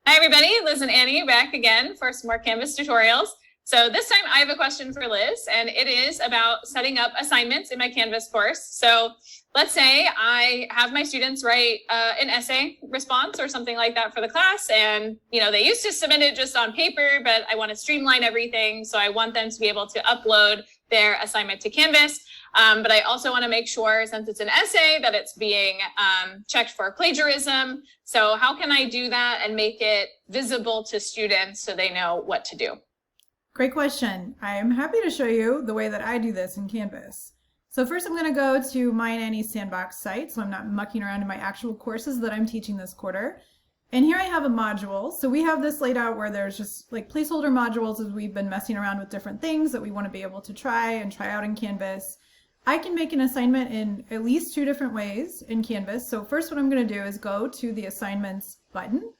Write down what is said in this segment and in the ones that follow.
Hi everybody, Liz and Annie back again for some more Canvas tutorials. So this time I have a question for Liz, and it is about setting up assignments in my Canvas course. So let's say I have my students write an essay response or something like that for the class, and they used to submit it just on paper, but I want to streamline everything. So I want them to be able to upload their assignment to Canvas. But I also want to make sure, since it's an essay, that it's being checked for plagiarism. So how can I do that and make it visible to students so they know what to do? Great question. I am happy to show you the way that I do this in Canvas. So first I'm going to go to my and Annie's Sandbox site, so I'm not mucking around in my actual courses that I'm teaching this quarter. And here I have a module. So we have this laid out where there's just like placeholder modules as we've been messing around with different things that we want to be able to try out in Canvas. I can make an assignment in at least 2 different ways in Canvas. So first what I'm going to do is go to the assignments button,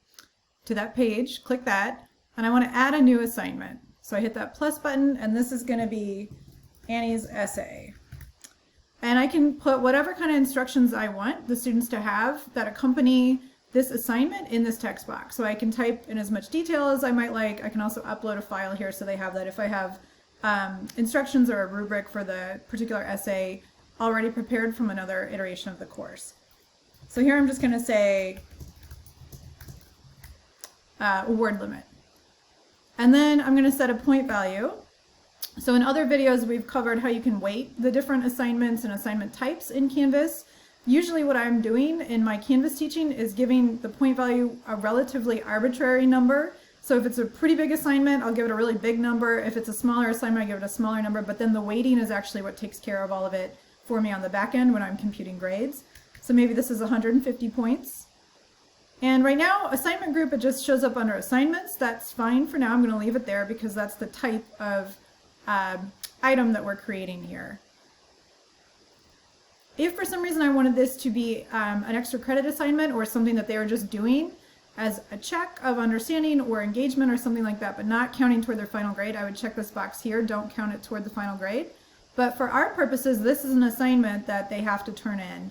to that page, click that, and I want to add a new assignment. So I hit that plus button, and this is going to be Annie's essay. And I can put whatever kind of instructions I want the students to have that accompany this assignment in this text box. So I can type in as much detail as I might like. I can also upload a file here so they have that if I have instructions or a rubric for the particular essay already prepared from another iteration of the course. So here I'm just going to say word limit. And then I'm going to set a point value. So in other videos we've covered how you can weight the different assignments and assignment types in Canvas. Usually what I'm doing in my Canvas teaching is giving the point value a relatively arbitrary number. So if it's a pretty big assignment, I'll give it a really big number. If it's a smaller assignment, I give it a smaller number, but then the weighting is actually what takes care of all of it for me on the back end when I'm computing grades. So maybe this is 150 points. And right now, assignment group, it just shows up under assignments. That's fine for now. I'm going to leave it there because that's the type of item that we're creating here. If for some reason I wanted this to be an extra credit assignment or something that they were just doing as a check of understanding or engagement or something like that, but not counting toward their final grade, I would check this box here, don't count it toward the final grade. But for our purposes, this is an assignment that they have to turn in.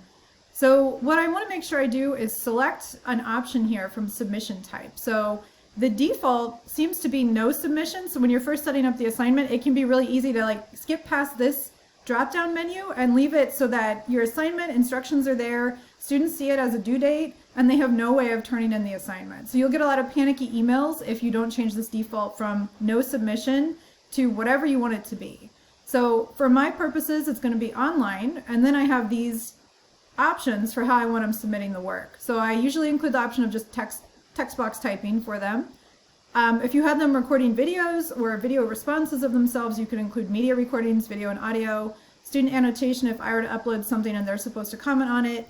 So what I want to make sure I do is select an option here from submission type. So the default seems to be no submission. So when you're first setting up the assignment, it can be really easy to skip past this drop-down menu and leave it so that your assignment instructions are there, students see it as a due date, and they have no way of turning in the assignment. So you'll get a lot of panicky emails if you don't change this default from no submission to whatever you want it to be. So for my purposes, it's going to be online, and then I have these options for how I want them submitting the work. So I usually include the option of just text box typing for them. If you have them recording videos or video responses of themselves, you can include media recordings, video and audio, student annotation if I were to upload something and they're supposed to comment on it.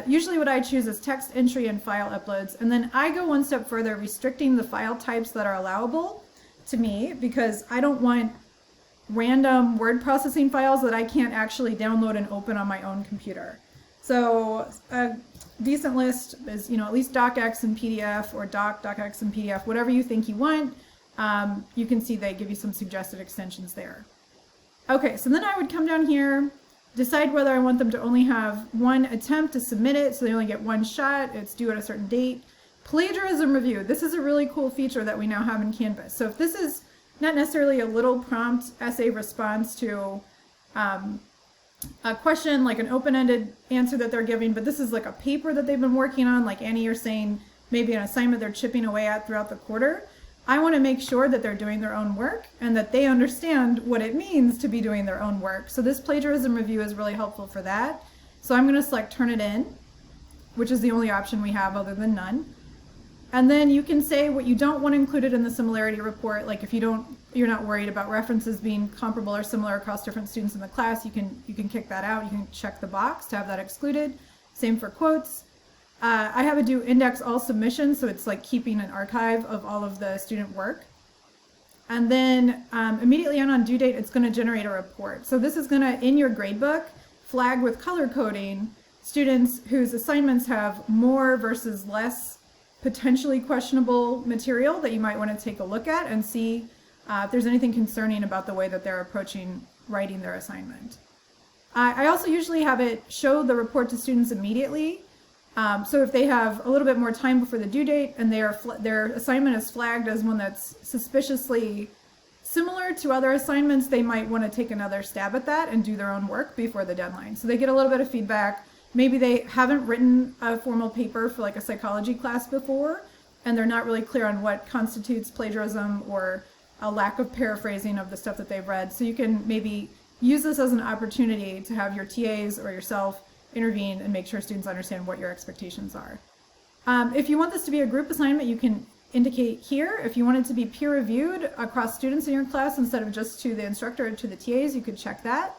Usually what I choose is text entry and file uploads. And then I go one step further, restricting the file types that are allowable to me because I don't want random word processing files that I can't actually download and open on my own computer. So a decent list is, at least docx and PDF or docx and PDF, whatever you think you want. You can see they give you some suggested extensions there. Okay, so then I would come down here, decide whether I want them to only have one attempt to submit it, so they only get one shot, it's due at a certain date. Plagiarism review, this is a really cool feature that we now have in Canvas. So if this is not necessarily a little prompt essay response to a question, like an open-ended answer that they're giving, but this is like a paper that they've been working on, like Annie, you're saying maybe an assignment they're chipping away at throughout the quarter. I want to make sure that they're doing their own work and that they understand what it means to be doing their own work. So this plagiarism review is really helpful for that. So I'm going to select turn it in, which is the only option we have other than none. And then you can say what you don't want included in the similarity report. Like if you're not worried about references being comparable or similar across different students in the class, you can kick that out. You can check the box to have that excluded. Same for quotes. I have it do index all submissions, so it's like keeping an archive of all of the student work. And then immediately on due date, it's going to generate a report. So this is going to, in your gradebook, flag with color coding students whose assignments have more versus less potentially questionable material that you might want to take a look at and see if there's anything concerning about the way that they're approaching writing their assignment. I also usually have it show the report to students immediately. So if they have a little bit more time before the due date and their assignment is flagged as one that's suspiciously similar to other assignments, they might want to take another stab at that and do their own work before the deadline. So they get a little bit of feedback. Maybe they haven't written a formal paper for like a psychology class before, and they're not really clear on what constitutes plagiarism or a lack of paraphrasing of the stuff that they've read. So you can maybe use this as an opportunity to have your TAs or yourself intervene and make sure students understand what your expectations are. If you want this to be a group assignment, you can indicate here. If you want it to be peer reviewed across students in your class instead of just to the instructor or to the TAs, you could check that.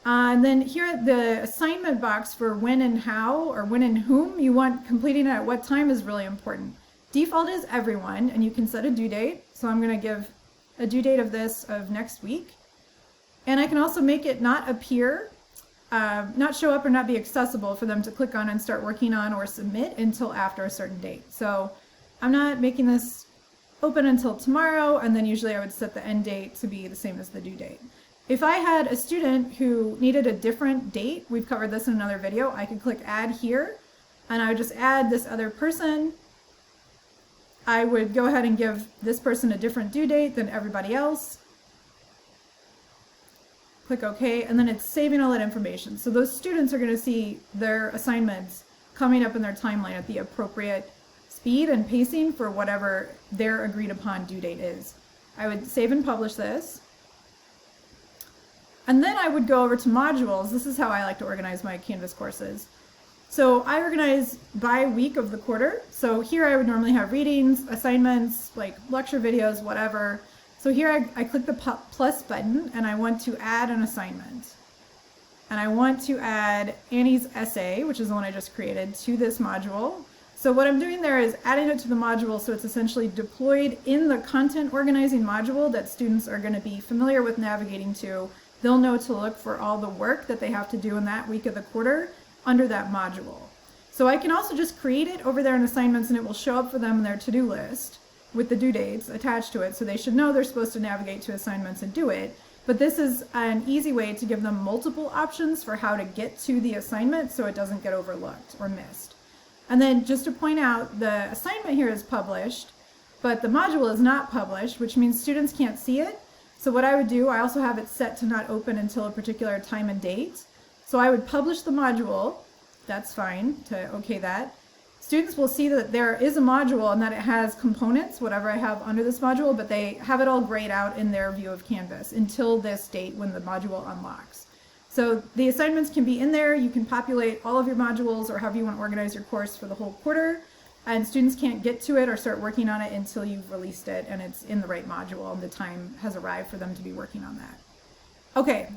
And then here at the assignment box for when and how, or when and whom you want completing it at what time is really important. Default is everyone, and you can set a due date. So I'm going to give a due date of this of next week. And I can also make it not appear, not show up or not be accessible for them to click on and start working on or submit until after a certain date. So I'm not making this open until tomorrow, and then usually I would set the end date to be the same as the due date. If I had a student who needed a different date, we've covered this in another video, I could click add here, and I would just add this other person. I would go ahead and give this person a different due date than everybody else. Click OK, and then it's saving all that information. So those students are going to see their assignments coming up in their timeline at the appropriate speed and pacing for whatever their agreed upon due date is. I would save and publish this. And then I would go over to modules. This is how I like to organize my Canvas courses. So I organize by week of the quarter. So here I would normally have readings, assignments, like lecture videos, whatever. So here I click the plus button and I want to add an assignment. And I want to add Annie's essay, which is the one I just created, to this module. So what I'm doing there is adding it to the module so it's essentially deployed in the content organizing module that students are going to be familiar with navigating to. They'll know to look for all the work that they have to do in that week of the quarter under that module. So I can also just create it over there in assignments and it will show up for them in their to-do list with the due dates attached to it. So they should know they're supposed to navigate to assignments and do it. But this is an easy way to give them multiple options for how to get to the assignment so it doesn't get overlooked or missed. And then just to point out, the assignment here is published, but the module is not published, which means students can't see it. So what I would do, I also have it set to not open until a particular time and date. So I would publish the module. That's fine to okay that. Students will see that there is a module and that it has components, whatever I have under this module, but they have it all grayed out in their view of Canvas until this date when the module unlocks. So the assignments can be in there. You can populate all of your modules or however you want to organize your course for the whole quarter. And students can't get to it or start working on it until you've released it and it's in the right module and the time has arrived for them to be working on that. Okay,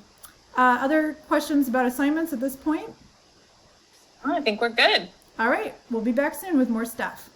other questions about assignments at this point? I think we're good. All right, we'll be back soon with more stuff.